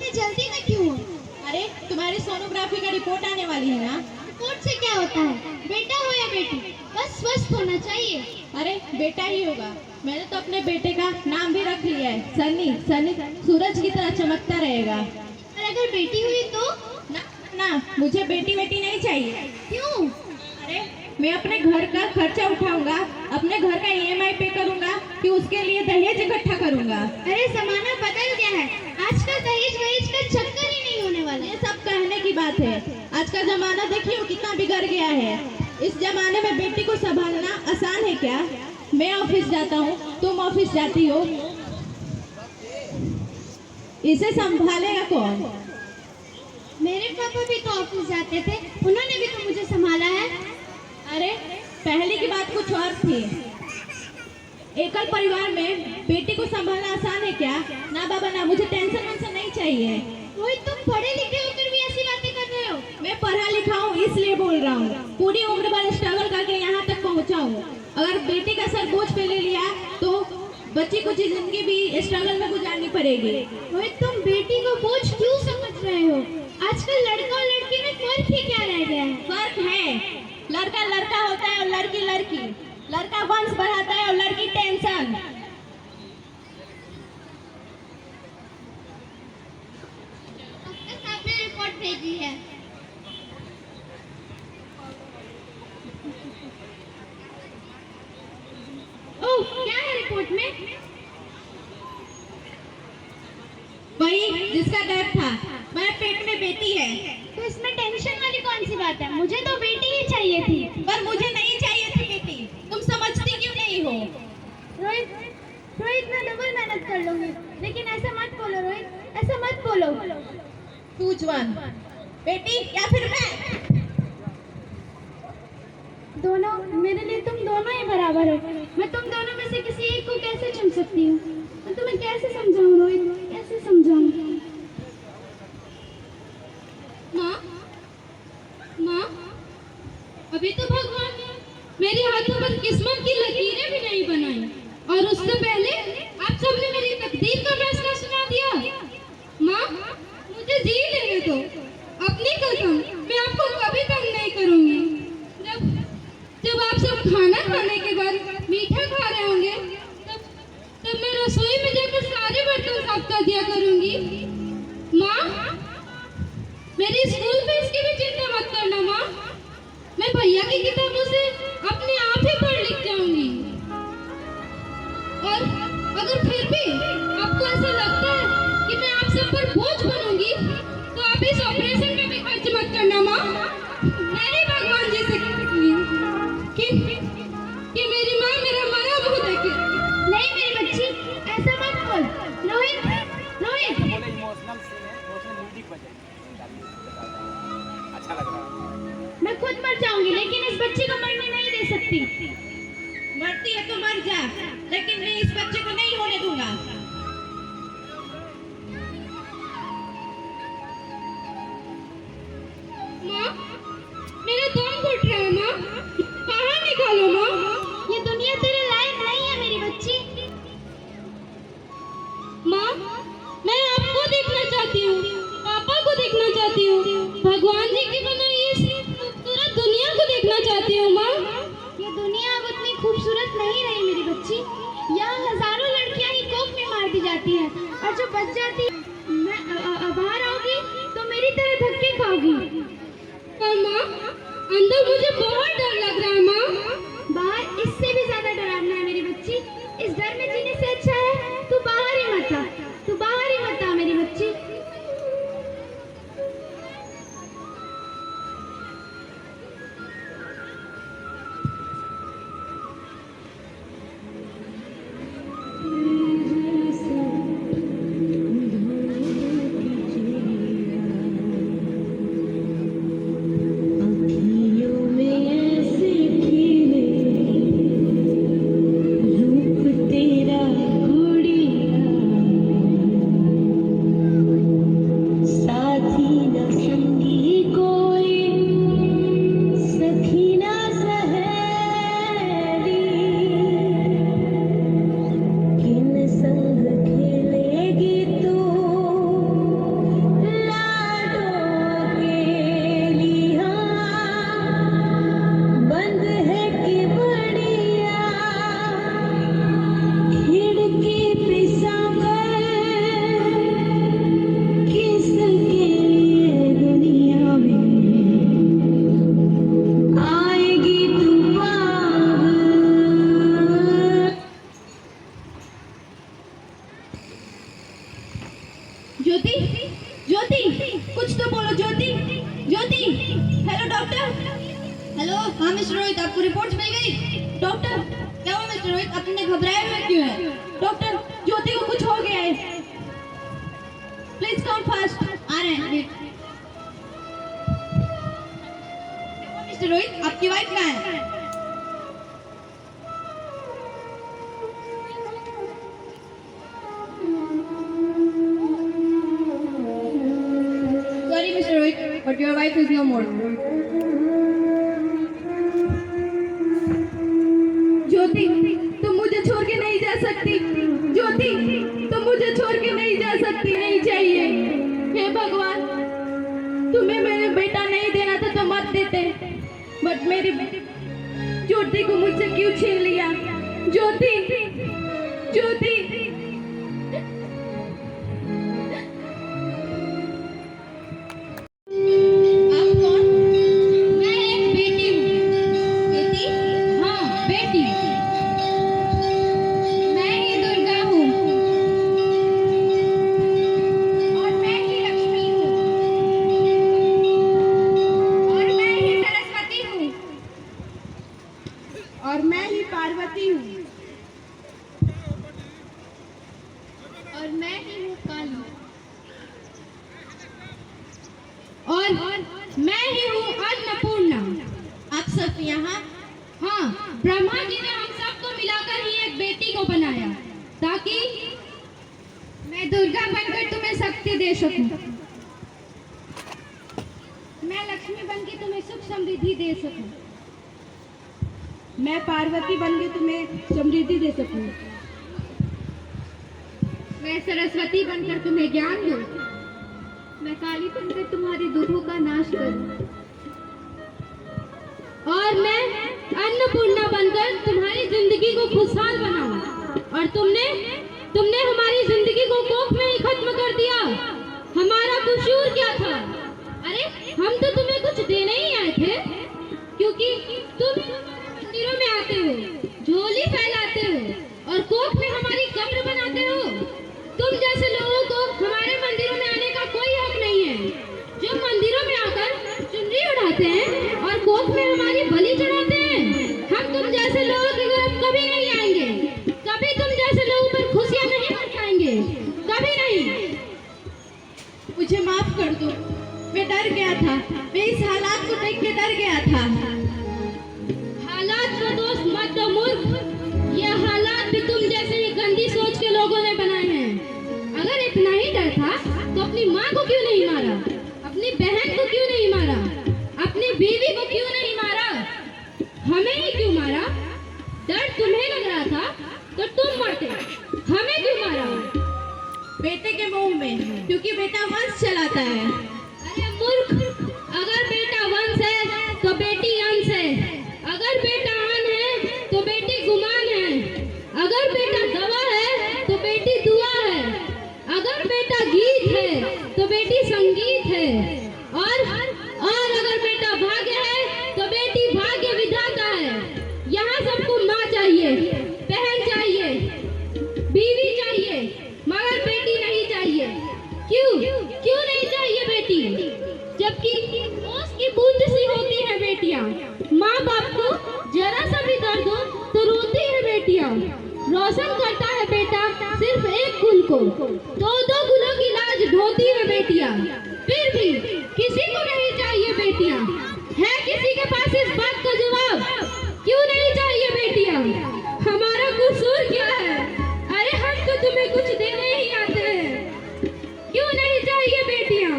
इतनी जल्दी में क्यों हो? अरे तुम्हारी सोनोग्राफी का रिपोर्ट आने वाली है ना। रिपोर्ट से क्या होता है? बेटा हो या बेटी, बस स्वस्थ होना चाहिए। अरे बेटा ही होगा। मैंने तो अपने बेटे का नाम भी रख लिया है, सनी। सनी सूरज की तरह चमकता रहेगा। और अगर बेटी हुई तो? ना ना, मुझे बेटी बेटी नहीं चाहिए। क्यों? अरे मैं अपने घर का खर्चा उठाऊंगा, अपने घर का ईएमआई पे करूंगा, कि उसके लिए दहेज इकट्ठा करूंगा। अरे जमाना बदल गया है, आजकल दहेज वहेज का चक्कर ही नहीं होने वाला। ये सब कहने की बात है। आज का जमाना देखिए कितना बिगड़ गया है। इस जमाने में बेटी को संभालना आसान है क्या? मैं ऑफिस जाता हूँ, तुम ऑफिस जाती हो, इसे संभालेगा कौन? मेरे पापा भी तो ऑफिस जाते थे, उन्होंने भी तो मुझे संभाला है। अरे पहले की बात कुछ और थी। एकल परिवार में बेटी को संभालना आसान है क्या? ना बाबा ना, मुझे टेंशन वेंशन नहीं चाहिए। रोहित, तुम पढ़े लिखे होकर भी ऐसी बातें कर रहे हो। मैं पढ़ा लिखा हूँ इसलिए बोल रहा हूँ। पूरी उम्र भर स्ट्रगल करके यहाँ तक पहुँचा हूँ। अगर बेटी का सर बोझ पे ले लिया तो बच्ची को जिंदगी भी स्ट्रगल में गुजारनी पड़ेगी। रोहित, तुम बेटी को बोझ क्यों समझ रहे हो? आजकल लड़का और लड़की में फर्क ही क्या रह गया है? फर्क है, लड़का लड़का होता है और लड़की लड़की। लड़का वंश बढ़ाता है और लड़की टेंशन। आपने रिपोर्ट भेजी है। ओह, क्या है रिपोर्ट में? वही जिसका डर था, मेरे पेट में बेटी है। तो इसमें टेंशन वाली कौन सी बात है? मुझे तो बेटी ही चाहिए थी। पर मुझे नहीं चाहिए थी बेटी। तुम समझती क्यों नहीं हो? रोहित, रोहित, मैं डबल मेहनत कर लूंगी, लेकिन ऐसा मत बोलो रोहित, ऐसा मत बोलो। चूज वन, बेटी या फिर मैं। दोनों मेरे लिए, तुम दोनों ही बराबर हो। मैं तुम दोनों में से किसी एक को कैसे चुन सकती हूँ? मैं तुम्हें कैसे समझाऊं रोहित, कैसे समझाऊं? माँ, माँ, अभी तो भगवान ने मेरे हाथों पर किस्मत की लकीरें भी नहीं बनाई, और उससे पहले आप सबने मेरी तकदीर का फैसला सुना दिया। माँ, मुझे जी लेने दो। अपनी कसम, मैं आपको कभी तंग नहीं करूँगी। जब आप सब खाना खाने के बाद मीठा खा रहे होंगे, तब मैं रसोई में जाकर सारे बर्तन साफ कर दिया करूँगी। माँ, मेरी स्कूल फीस की भी चिंता मत करना माँ। मैं भैया की किताबों से अपने आप ही पढ़ लिख जाऊंगी। और अगर फिर भी आपको ऐसा लगता है कि मैं आप सब पर बोझ बनूंगी, तो आप इस ऑपरेशन का भी खर्च मत करना माँ। मैं ही भगवान जी से कहती हूँ कि मेरी माँ मेरा मरा मुँह देखे। नहीं मेरी बच्ची, ऐसा मत बोल। रोहित, रोहित, अच्छा लग रहा है। मैं खुद मर जाऊंगी, लेकिन इस बच्ची को मरने नहीं दे सकती। मरती है तो मर जा, लेकिन मैं इस बच्चे को नहीं होने दूंगा। माँ, मेरा दम घुट रहा है माँ, बाहर निकालो माँ। ये दुनिया तेरे लायक नहीं है मेरी बच्ची। माँ, मैं आपको देखना चाहती हूँ, पापा को देखना चाहती हूँ, भगवान जी की बनाई इस खूबसूरत दुनिया को देखना चाहती हूँ माँ। ये दुनिया अब उतनी खूबसूरत नहीं रही मेरी बच्ची। यहाँ हजारों लड़कियाँ ही कोख में मार दी जाती हैं, और जो बच जाती है, बाहर आओगी तो मेरी तरह धक्के खाओगी। पर माँ, अंदर मुझे बहुत डर लग रहा है माँ। बाहर इससे भी ज्यादा डरावना है मेरी बच्ची। इस डर में जीने से अच्छा है तू बाहर ही मत आ, तू बाहर ही मत आ मेरी बच्ची। ज्योति, ज्योति, कुछ तो बोलो Jyoti, Jyoti. Hello doctor. Hello, हाँ मिस्टर रोहित, आपको रिपोर्ट मिल गई? डॉक्टर, क्या हुआ मिस्टर रोहित, आप इतने घबराए हुए क्यों हैं? डॉक्टर, ज्योति को कुछ हो गया है, प्लीज कम फास्ट। आ रहे हैं। मिस्टर रोहित, आपकी वाइफ कहाँ है? Sorry, Mr. Rohit, but your wife is no more. ज्योति, तुम मुझे छोड़ के नहीं जा सकती। ज्योति, तुम मुझे छोड़ के नहीं जा सकती, नहीं चाहिए। हे भगवान, तुम्हें मेरे बेटा नहीं देना था तो मत देते, बट मेरी ज्योति को मुझसे क्यों छीन लिया? ज्योति, ज्योति। और मैं ही पार्वती हूँ, और मैं ही हूँ काली, और मैं ही हूँ अन्नपूर्णा। आप सब यहाँ? हाँ, ब्रह्मा जी ने हम सबको मिलाकर ही एक बेटी को बनाया ताकि मैं दुर्गा बनकर तुम्हें शक्ति दे सकूं। मैं लक्ष्मी बनकर तुम्हें सुख समृद्धि दे सकूं। मैं पार्वती बनकर तुम्हें समृद्धि दे सकूं। मैं सरस्वती बनकर तुम्हें ज्ञान दूं। मैं काली बनकर तुम्हारे दुखों का नाश करूं। और मैं अन्नपूर्णा बनकर तुम्हारी जिंदगी को खुशहाल बनाऊं। और तुमने हमारी जिंदगी को कोख में ही खत्म कर दिया। हमारा कसूर क्या था? अरे हम तो तुम्हें कुछ देने ही आए थे, क्योंकि तुम मंदिरों में आते हो, झोली फैलाते हो और कोख में हमारी कब्र बनाते हो। तुम जैसे लोगों को हमारे मंदिरों में आने का कोई हक नहीं है, जो मंदिरों में आकर चुनरी उड़ाते हैं और कोख में हमारी बलि चढ़ाते हैं। हम तुम जैसे लोगों के घर कभी नहीं आएंगे, कभी तुम जैसे लोगों पर खुशियां नहीं बरसाएंगे, कभी नहीं। मुझे माफ कर दो, मैं डर गया था, मैं इस हालात को देख के डर गया था। हालात का दोस्त मत दो मूर्ख, ये हालात भी तुम जैसे ही गंदी सोच के लोगों ने बनाए हैं। अगर इतना ही डर था तो अपनी माँ को क्यों नहीं मारा, अपनी बहन को क्यों नहीं मारा, अपनी बीवी को क्यों नहीं मारा, हमें ही क्यों मारा? डर तुम्हें लग रहा था तो तुम मरते, हमें क्यों मारा? बेटे के मुंह में, क्योंकि बेटा वंश चलाता है। अरे मूर्ख, अगर बेटा वंश है तो बेटी अंश है, अगर बेटा अन है तो बेटी गुमान है, अगर बेटा दवा है तो बेटी दुआ है, अगर बेटा गीत है तो बेटी संगीत है, और अगर बेटा भाग्य है तो बेटी भाग्य विधाता है। यहाँ सबको माँ चाहिए, बहन चाहिए, बीवी चाहिए, मगर बेटी नहीं चाहिए। क्यों नहीं चाहिए बेटी? जबकि ओस की बूंद सी होती है बेटियां। माँ बाप को जरा सा भी दर्द हो तो रोती है बेटियां। रोशन करता है बेटा सिर्फ एक कुल को, दो कुलों की लाज ढोती है बेटियां। फिर भी किसी को नहीं चाहिए बेटियां। है किसी के पास इस बात का जवाब? क्यों नहीं चाहिए बेटियां? हमारा कसूर क्या है? अरे हम तो तुम्हें कुछ देने ही आते हैं। क्यों नहीं चाहिए बेटियां?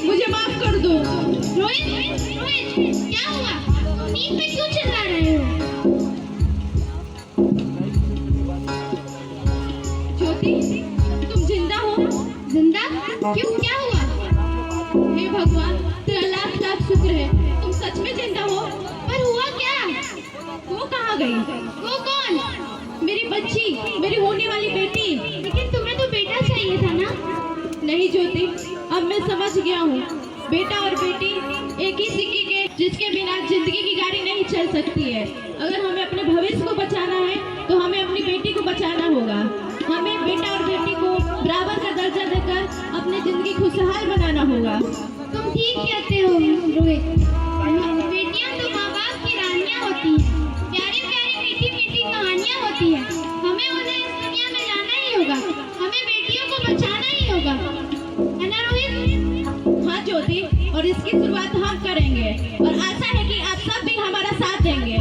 मुझे माफ कर दो। रोहित, क्या हुआ? नींद में क्यों चिल्ला रहे हो? ज्योति, तुम जिंदा हो? जिंदा? क्यों, क्या हुआ? हे भगवान, तेरा लाख लाख शुक्र है, तुम सच में जिंदा हो। पर हुआ क्या? वो कहाँ गई? वो कौन? मेरी बच्ची, मेरी होने वाली बेटी। लेकिन तुम्हें तो बेटा चाहिए था ना? नहीं ज्योति, अब मैं समझ गया हूँ, बेटा और बेटी एक ही सिक्के के जिसके बिना जिंदगी की गाड़ी नहीं चल सकती है। अगर हमें अपने भविष्य को बचाना है तो हमें अपनी बेटी को बचाना होगा। हमें बेटा और बेटी को बराबर का दर्जा देकर अपनी जिंदगी खुशहाल बनाना होगा। तुम ठीक कहते हो रोहित। बेटियां तो माँ बाप की रानियां होती हैं, प्यारी प्यारी मीठी मीठी कहानियां होती हैं। हमें उन्हें इस दुनिया में लाना ही होगा, हमें बेटियों को बचाना ही होगा, है ना रोहित? हाँ ज्योति, और इसकी शुरुआत हम करेंगे और आशा है कि आप सब भी हमारा साथ देंगे।